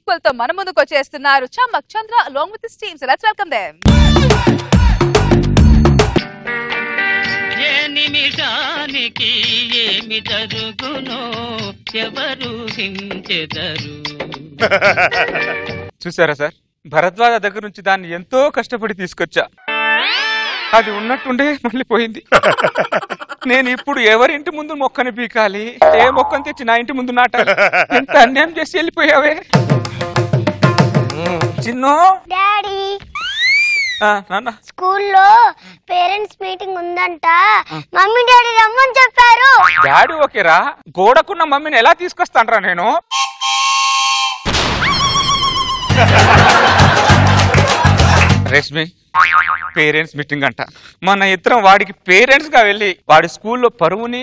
Sequel తో మన ముందుకు వచ్చేస్తున్నారు చమక్ చంద్ర along with his team. So let's welcome them. ఏ నిమిషానికి ఏమి జరుగునో ఎవరు హించెదరు. చూసారా సార్, భరద్వాజ దగ్గర నుంచి దాన్ని ఎంతో కష్టపడి తీసుకొచ్చా. అది ఉన్నట్టుండే మళ్ళీ పోయింది. నేను ఇప్పుడు ఎవరింటి ముందు మొక్కని పీకాలి, ఏ మొక్కని తెచ్చి నా ఇంటి ముందు నాటాలి? ఎంత అన్యాయం చేసి వెళ్ళిపోయావే చిన్నో. డాడీ నాన్న, స్కూల్లో పేరెంట్స్ మీటింగ్ ఉందంట, మమ్మీ డాడీ రమ్మని చెప్పారు. డాడీ ఓకేరా, గోడకున్న మమ్మీని ఎలా తీసుకొస్తానరా నేను? రష్మి, పేరెంట్స్ మీటింగ్ అంట. మన ఇద్దరం వాడికి పేరెంట్స్ గా వెళ్ళి వాడి స్కూల్లో పరువుని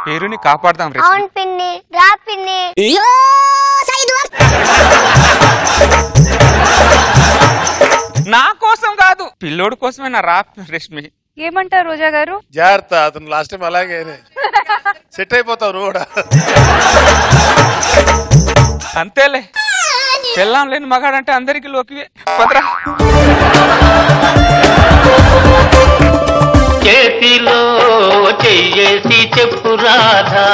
పేరుని కాపాడదాం. అవును పిన్ని, రా పిన్ని. నా కోసం కాదు, పిల్లోడు కోసమే నా రా రష్మి. ఏమంటారు రోజా గారు? జాగ్రత్త, అతను లాస్ట్ టైం అలాగే సెట్ అయిపోతావు నువ్వు కూడా. అంతేలే, పెళ్ళాం లేని మగాడంటే అందరికి లోకి పదరా. చేతిలో చెయ్యేసి చెప్పు రాధా,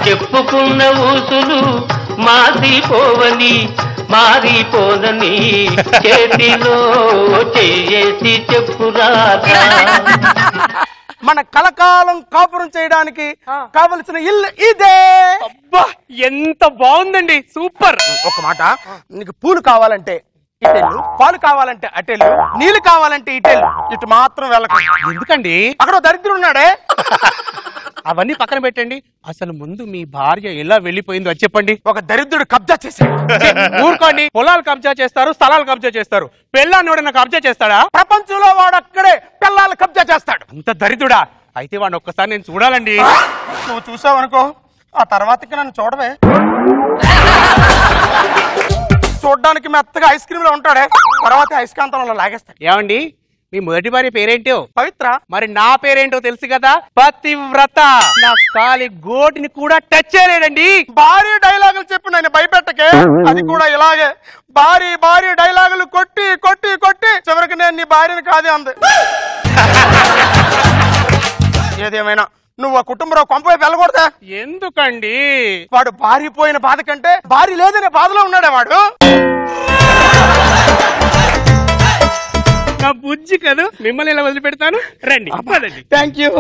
చెప్పుకున్న ఊసులు మాసిపోవని మారిపోదని, చేతిలో చెయ్యేసి చెప్పు రాధా. మన కలకాలం కాపురం చేయడానికి కావలసిన ఇల్లు ఇదే. అబ్బా ఎంత బాగుందండి, సూపర్. ఒక మాట, నీకు పూలు కావాలంటే ఇటెళ్ళు, పాలు కావాలంటే అటెళ్ళు, నీళ్లు కావాలంటే ఇటెళ్ళు, ఇటు మాత్రం వెళ్ళకు. ఎందుకండి? అక్కడ దరిద్రుడు ఉన్నాడే. అవన్నీ పక్కన పెట్టండి, అసలు ముందు మీ భార్య ఎలా వెళ్ళిపోయిందో అది చెప్పండి. ఒక దరిద్రుడు కబ్జా చేశాడు. ఊరుకోండి, పొలాలు కబ్జా చేస్తారు, స్థలాలు కబ్జా చేస్తారు, పెళ్ళాన్ని ఎవడన్నా కబ్జా చేస్తాడా? ప్రపంచంలో వాడు అక్కడే పిల్లలు కబ్జా చేస్తాడు. అంత దరిద్రుడా? అయితే వాడిని ఒక్కసారి నేను చూడాలండి. నువ్వు చూసావు అనుకో, ఆ తర్వాతకి నన్ను చూడవే. చూడ్డానికి మెత్తగా ఐస్ క్రీమ్ లో ఉంటాడే, తర్వాత ఐస్కాంతంలో లాగేస్తాడు. ఏమండి, మీ మొదటి భార్య పేరేంటో? పవిత్ర. మరి నా పేరేంటో తెలుసు కదా, పతివ్రత. నా కాలి గోటిని కూడా టచ్ చేయలేడండి. భారీ డైలాగులు చెప్పి నేను భయపెట్టకే, అది కూడా ఇలాగే భారీ భారీ డైలాగులు కొట్టి కొట్టి కొట్టి చివరికి నేను నీ భార్యని కాదే అంది. ఏదేమైనా నువ్వు ఆ కుటుంబంలో కొంపవైపు వెళ్ళకూడదా? ఎందుకండి? వాడు భార్య పోయిన బాధ కంటే భార్య లేదనే బాధలో ఉన్నాడే వాడు. నా బుజ్జి కదా, మిమ్మల్ని ఇలా వదిలిపెడతాను, రండి. Thank you.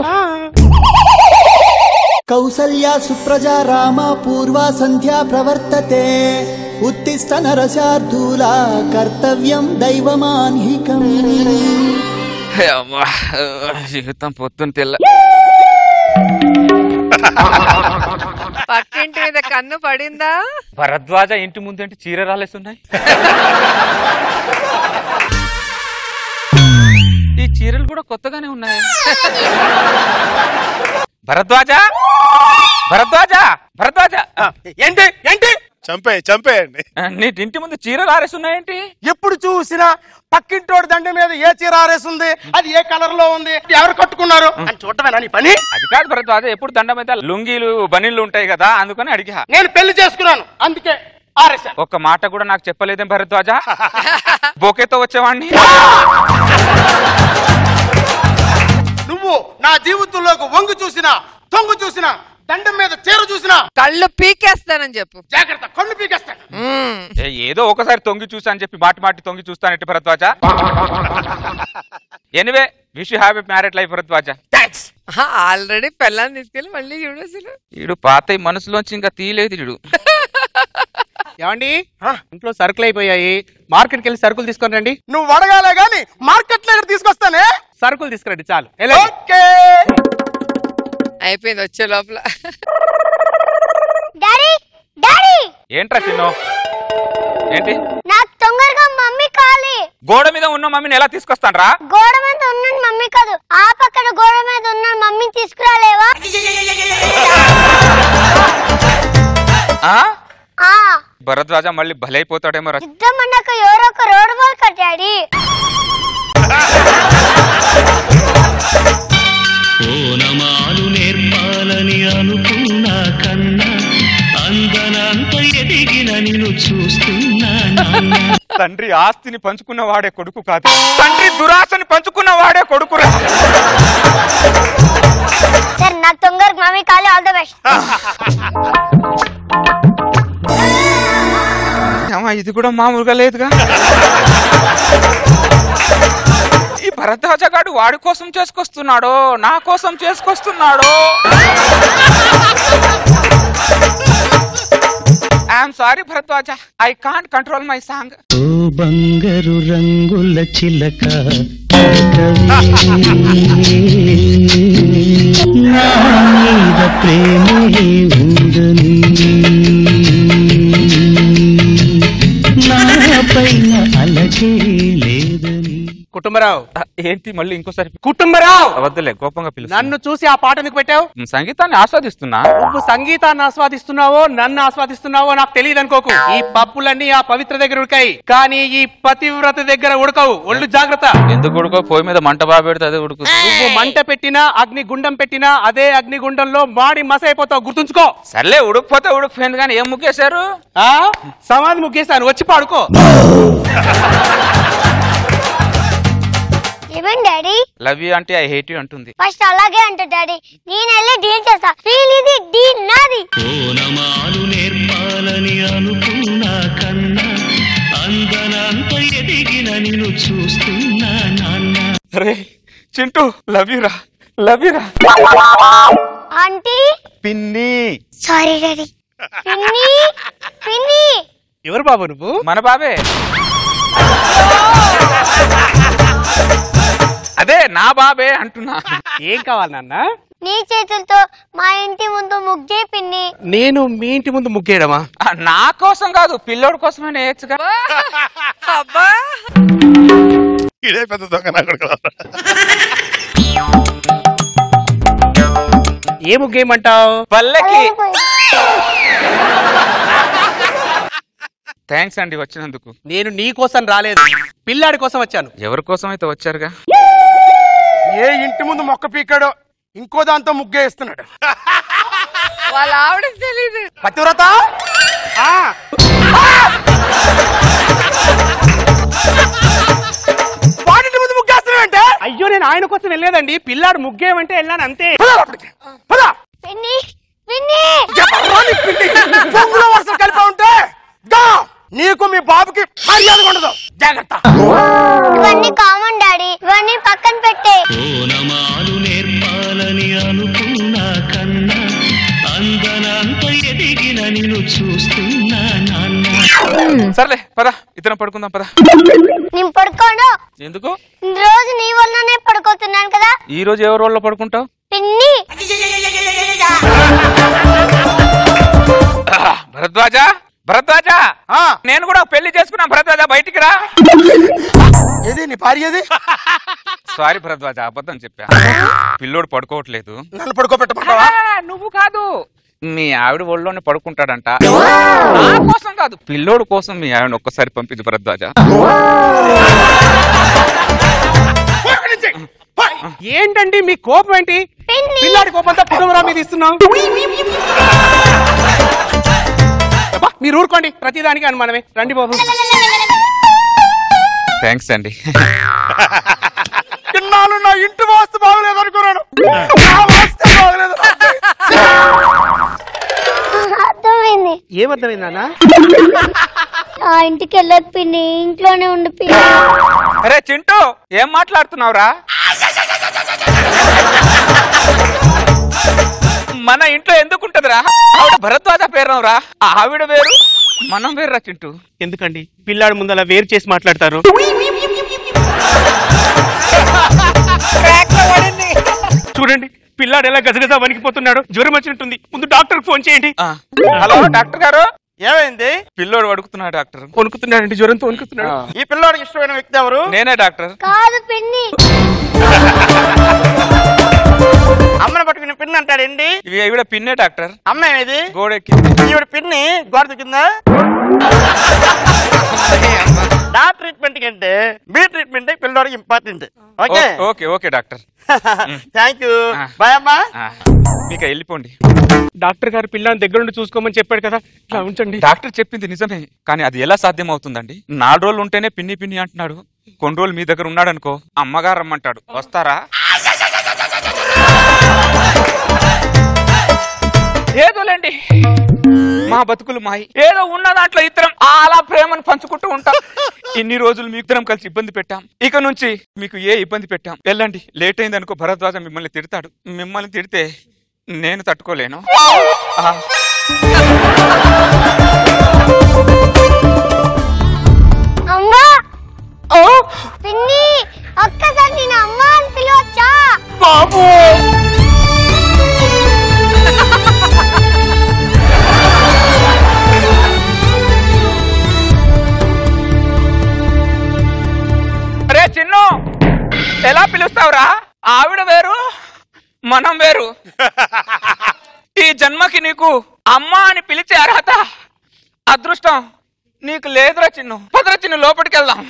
కౌసల్యా సుప్రజా రామ పూర్వా సంధ్యా ప్రవర్తతే, ఉత్తిష్ట నరశార్దూలా కర్తవ్యం దైవమాన్హికం. జీవితం పొద్దున్న తెల్ల. పక్కింటి మీద కన్ను పడిందా? భరద్వాజ ఇంటి ముందేంటి చీర రాలేస్తున్నాయి? ఈ చీరలు కూడా కొత్తగానే ఉన్నాయి. భరద్వాజ, భరద్వాజ, భరద్వాజ, ఏంటి ఏంటి? చంపేయండి. నీ ఇంటి ముందు చీరలు ఆరేస్తున్నాయేంటి? ఎప్పుడు చూసినా పక్కింటోడి దండ మీద ఏ చీర ఆరేస్తుంది, అది ఏ కలర్ లో ఉంది, ఎవరు కట్టుకున్నారు అని చూడటమేనా నీ పని? అది కాదు భరద్వాజ, ఎప్పుడు దండ మీద లుంగీలు బనీళ్లు ఉంటాయి కదా, అందుకని అడిగా. నేను పెళ్లి చేసుకున్నాను, అందుకే ఆరేసా. ఒక్క మాట కూడా నాకు చెప్పలేదేం భరద్వాజ? బొకేతో వచ్చేవాడిని. నువ్వు నా జీవితంలోకి వంగు చూసినా తొంగు చూసినా దండం మీద చీర చూసినా కళ్ళు పీకేస్తానని చెప్పు. జాగ్రత్త, కళ్ళు పీకేస్తాను. ఏదో ఒకసారి తొంగి చూసా అని చెప్పి మాటి మాటి తొంగి చూస్తానంటే Bharadwaj. Anyway, wish you have a married life Bharadwaj. Thanks. Already పెళ్ళాన్ని తీసుకెళ్ళి మళ్ళీ చూడు. అసలు ఈడు పాత మనసులోంచి ఇంకా తీయలేదు ఈడు. ఏమండి, ఇంట్లో సరుకులు అయిపోయాయి, మార్కెట్కి వెళ్ళి సరుకులు తీసుకొని రండి. నువ్వు అడగాలే గాని మార్కెట్ లో తీసుకొస్తానే. సరుకులు తీసుకురండి చాలు. ఓకే. అయిపోయింది వచ్చే లోపల. డాడీ డాడీ, ఏంట్రా చిన్నో? ఏంటి? నాకు తొందరగా మమ్మీ కావాలి. గోడ మీద ఉన్న మమ్మీని ఎలా తీసుకొస్తానరా? గోడ మీద ఉన్న మమ్మీ కాదు, ఆ పక్కన గోడ మీద ఉన్న మమ్మీని తీసుకురాలేవా? భరద్వాజ మళ్ళీ బలైపోతాడేమో. యుద్ధం అన్నాక ఎవరో ఒక రోడ్డు బాల్ కట్టాడి. ఓనమాలు నేర్పాలని అనుకున్నా కన్నా అందనంత ఎదిగిన నిన్ను తండ్రి ఆస్తిని పంచుకున్న వాడే కొడుకు కాదు, తండ్రి దురాశని పంచుకున్న వాడే కొడుకురా. సార్ నాకు తొందరగా మమ్మీ కాలే ఆల్ ద బెస్ట్. ఇది కూడా మామూలుగా లేదుగా. ఈ భరద్వాజ గాడు వాడి కోసం చేసుకొస్తున్నాడో నా కోసం చేసుకొస్తున్నాడో. I'm sorry Bharadwaj, I can't control my song. ఓ బంగారు రంగుల చిలక నా మీద ప్రేమే ఉందని, నా పైన అలకే లేదని. కుటుంబరావు, ఏంటి మళ్ళీ ఇంకోసారి? కుటుంబరావు వద్దులే, కోపంగా పిలుస్తా. నన్ను చూసి ఆ పాట ఎందుకు పెట్టావు? సంగీతాన్ని ఆస్వాదిస్తున్నా. నువ్వు సంగీతాన్ని ఆస్వాదిస్తున్నావో నన్ను ఆస్వాదిస్తున్నావో నాకు తెలియదు అనుకోకు. ఈ పప్పులన్నీ ఆ పవిత్ర దగ్గర ఉడకాయి, కానీ ఈ పతివ్రత దగ్గర ఉడకవు. ఒళ్ళు జాగ్రత్త. ఎందుకు ఉడకో? పొయ్యి మీద మంట బాగా పెడితే అదే ఉడుకు. నువ్వు మంట పెట్టినా అగ్నిగుండం పెట్టినా అదే అగ్నిగుండంలో మాడి మసైపోతావు, గుర్తుంచుకో. సర్లే, ఉడకపోతే ఉడకపోయింది కానీ ఏం ముగ్గేశారు? సమాధి ముగ్గేశాను, వచ్చి పాడుకో. ఏమేం డాడీ? లవ్ యూ అంటే ఐ హేట్ యూ అంటుంది. ఫస్ట్ అలాగే అంట డాడీ, నేను వెళ్ళి డీల్ చేస్తా. ఫీల్ ఇది డీల్ నాది. ఓనమాలు నేర్పాలని అనుకున్నా కన్నా అందనంత ఎదిగిన నిన్ను చూస్తున్నా నాన్న. అరే చింటూ, లవ్ యూ రా, లవ్ యూ రా. ఆంటీ, పిన్ని. Sorry daddy. పిన్ని పిన్ని. ఎవరు బాబు నువ్వు? మన బాబే. అదే నా బాబే అంటున్నా. ఏం కావాలి నాన్న? నీ చేతులతో మా ఇంటి ముందు ముగ్గే పిన్ని. నేను మీ ఇంటి ముందు ముగ్గేయడమా? నా కోసం కాదు, పిల్లోడి కోసమే నేర్చుగా. అబ్బా, ఇదే పెద్ద దొంగ నా కొడుకు. ఏ ముగ్గేయమంటావు? పల్లకి. థ్యాంక్స్ అండి వచ్చినందుకు. నేను నీ కోసం రాలేదు, పిల్లాడి కోసం వచ్చాను. ఎవరి కోసం అయితే వచ్చారుగా. ఏ ఇంటి ముందు మొక్క పీకాడో ఇంకో దాంతో ముగ్గేస్తున్నాడు. వాళ్ళ ఆవిడకి తెలీదు. పతివ్రత. వాడింటి ముందు ముగ్గేస్తున్నావంటే? అయ్యో, నేను ఆయన కోసం వెళ్ళలేదండి, పిల్లాడు ముగ్గేయమంటే వెళ్ళాను అంతే. పిన్ని పిన్ని. పొంగులో వర్షం కలిపి ఉంటే నీకు మీ బాబుకి మర్యాద ఉండదు, జాగ్రత్త. ఇవన్నీ కామన్ డాడీ, ఇవన్నీ పక్కన పెట్టే. ఓనమాలు నేర్పాలని అనుకున్నా కన్నా అందనంత ఎదిగిన నిన్ను చూస్తున్నా నాన్న. సర్లే పద, ఇతను పడుకుందాం పద. నేను పడుకోను. ఎందుకు? రోజు నీ వల్లనే పడుకోతున్నాను కదా. ఈ రోజు ఎవరి వల్ల పడుకుంటావు? పిన్ని. భరద్వాజ, భరద్వాజ, నేను కూడా పెళ్లి చేసుకున్నా. భరద్వాజ బయటికి రా. ఏది నీ భార్య ఏది? సారీ భరద్వాజ, అబద్ధం చెప్పా. పిల్లోడు పడుకోవట్లేదు. నన్ను పడుకోబెట్టమంటావా? నువ్వు కాదు, మీ ఆవిడ ఒళ్ళోనే పడుకుంటాడంట. నా కోసం కాదు, పిల్లోడు కోసం మీ ఆవిడ ఒక్కసారి పంపింది భరద్వాజ. ఏంటండి మీ కోపం ఏంటి? పిల్లాడి కోపంతో కుటుంబరా మీద ఇస్తున్నాం. మీరు ఊరుకోండి, ప్రతిదానికి అనుమానమే. రండి బాబు. థ్యాంక్స్ అండి. ఇన్నాళ్ళు నా ఇంటి వాస్తు బాగలేదు అనుకున్నాను, బాగలేదు. అర్థమైంది. ఏమర్థమైంది నాన్న? ఆ ఇంటికి వెళ్ళదు పిన్ని, ఇంట్లోనే ఉండి పిన్ని. అరే చింటూ, ఏం మాట్లాడుతున్నావురా? మన ఇంట్లో ఎందుకుంటదిరా? ఆవిడ భరద్వాజ పేరురా, ఆవిడ వేరు మనం వేరురా చింటూ. ఎందుకండి పిల్లాడు ముందలా వేరు చేసి మాట్లాడతారు? చూడండి, పిల్లాడు ఎలా గజగజ వణికిపోతున్నాడు. జ్వరం వచ్చినట్టుంది, ముందు డాక్టర్ ఫోన్ చేయండి. హలో డాక్టర్ గారు. ఏమైంది? పిల్లోడు వణుకుతున్నాడు డాక్టర్. వణుకుతున్నాడండి, జ్వరంతో వణుకుతున్నాడు. ఈ పిల్లోడికి ఇష్టమైన వ్యక్తి ఎవరు? నేనే డాక్టర్. కాదు పిన్ని. అమ్మని పట్టుకుని పిన్ని అంటాడండి. ఇవి ఈవిడ పిన్నే డాక్టర్. అమ్మాయి ఇది గోడెక్కింది. ఈవిడ పిన్ని గోడ దిగిందా? నా ట్రీట్మెంట్ కంటే మీ ట్రీట్మెంట్ పిల్లవాడికి important. Okay okay okay doctor. Thank you. Bye అమ్మా. మీకు వెళ్ళిపోండి. డాక్టర్ గారు పిల్లని దగ్గరుండి చూసుకోమని చెప్పాడు కదా, ఇలా ఉంచండి. డాక్టర్ చెప్పింది నిజమే, కానీ అది ఎలా సాధ్యం అవుతుందండి? 4 రోజులు ఉంటేనే పిన్ని పిన్ని అంటున్నాడు. కొన్ని రోజులు మీ దగ్గర ఉన్నాడు అనుకో, అమ్మగారు రమ్మంటాడు. వస్తారా? ఏదోలేండి, మా బతుకులు మాయి. ఏదో ఉన్న దాంట్లో ఇద్దరం అలా ప్రేమను పంచుకుంటూ ఉంటాం. ఇన్ని రోజులు మీ ఇద్దరం కలిసి ఇబ్బంది పెట్టాం. ఇక నుంచి మీకు ఏ ఇబ్బంది పెట్టాం? వెళ్ళండి. లేట్ అయింది అనుకో, భరద్వాజ మిమ్మల్ని తిడతాడు. మిమ్మల్ని తిడితే నేను తట్టుకోలేను. అమ్మా పిన్ని, ఒక్కసారి నేను అమ్మ అని పిలవచ్చా? బాబు అరే చిన్ను, ఎలా పిలుస్తావురా? ఆవిడ వేరు, మనం వేరు. ఈ జన్మకి నీకు అమ్మ అని పిలిచే అర్హత, అదృష్టం నీకు లేదురా చిన్ను. పదరా చిన్ను, లోపలికి వెళ్దాం.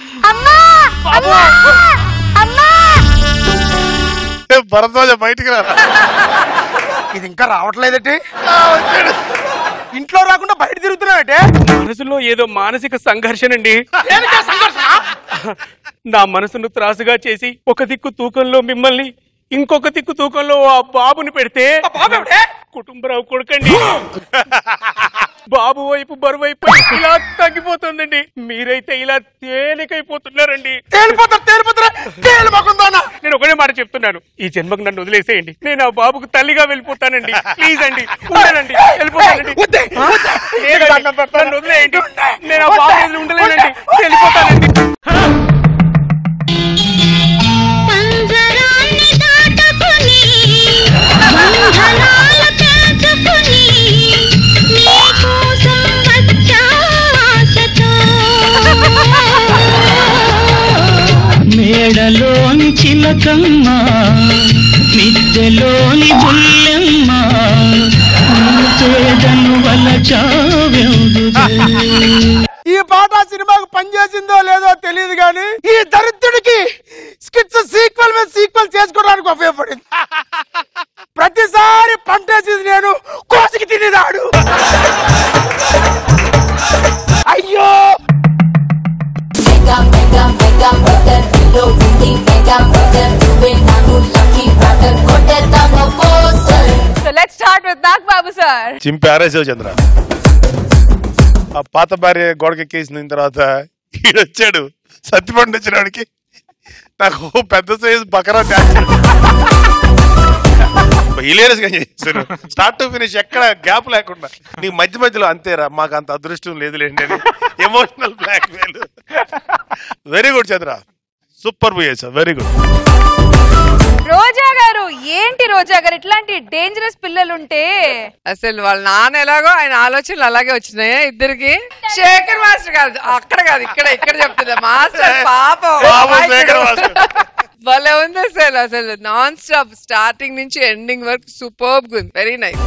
భరద్వాజ బయటికి రా. ఇది ఇంకా రావట్లేదటి. ఇంట్లో రాకుండా బయట తిరుగుతున్నావంటే? మనసులో ఏదో మానసిక సంఘర్షణ అండి. నా మనసును త్రాసుగా చేసి ఒక దిక్కు తూకంలో మిమ్మల్ని, ఇంకొక దిక్కు తూకంలో ఆ బాబుని పెడితే కుటుంబరావు కొడుకండి. బాబు వైపు బరువైపు ఇలా తగ్గిపోతుందండి. మీరైతే ఇలా తేలికైపోతున్నారండి. నేను ఒకటే మాట చెప్తున్నాను, ఈ జన్మకు నన్ను వదిలేసేయండి. నేను ఆ బాబుకు తల్లిగా వెళ్ళిపోతానండి. ప్లీజ్ అండి, ఉండనండి, వెళ్ళిపోతానండి. నన్ను వదిలేయండి, నేను ఆ బాబు ఎదురు ఉండలేనండి, వెళ్ళిపోతానండి. మేడలోని చిలకమ్మ, మిద్దెలోని బుల్లెమ్మ, చేదను ఈ పాట సినిమాకు పనిచేసిందో లేదో తెలియదు కానీ ఈ దరిద్రుడికి స్కిట్స్ సీక్వెల్ మీద సీక్వెల్ చేసుకోవడానికి ఉపయోగపడింది. ప్రతిసారి పంటేసింది నేను, కోసికి తినేదాడు. అయ్యో So let's start with Nagbabu sir. చింపారేసావు చంద్ర. ఆ పాత భార్య గోడకెక్కేసిన తర్వాత ఈడొచ్చాడు, సత్తిపండు వచ్చినవాడికి నాకు పెద్ద సైజు బకరా హిలేరియస్ గా చేశాను. స్టార్ట్ టు ఫినిష్ ఎక్కడ గ్యాప్ లేకుండా. నీకు మధ్య మధ్యలో అంతేరా, మాకు అంత అదృష్టం లేదులేండి అని emotional blackmail. Very good Chandra, super చేశావు, వెరీ గుడ్. రోజా గారు, ఏంటి రోజా గారు ఇట్లాంటి డేంజరస్ పిల్లలుంటే? అసలు వాళ్ళ నాన్న ఎలాగో ఆయన ఆలోచనలు అలాగే వచ్చినాయి ఇద్దరికి. శేఖర్ మాస్టర్ కాదు, అక్కడ కాదు, ఇక్కడ చెప్తుందా మాస్టర్ పాపం. భలే ఉంది అసలు నాన్ స్టాప్, స్టార్టింగ్ నుంచి ఎండింగ్ వరకు సూపర్బ్ గుంది. Very nice.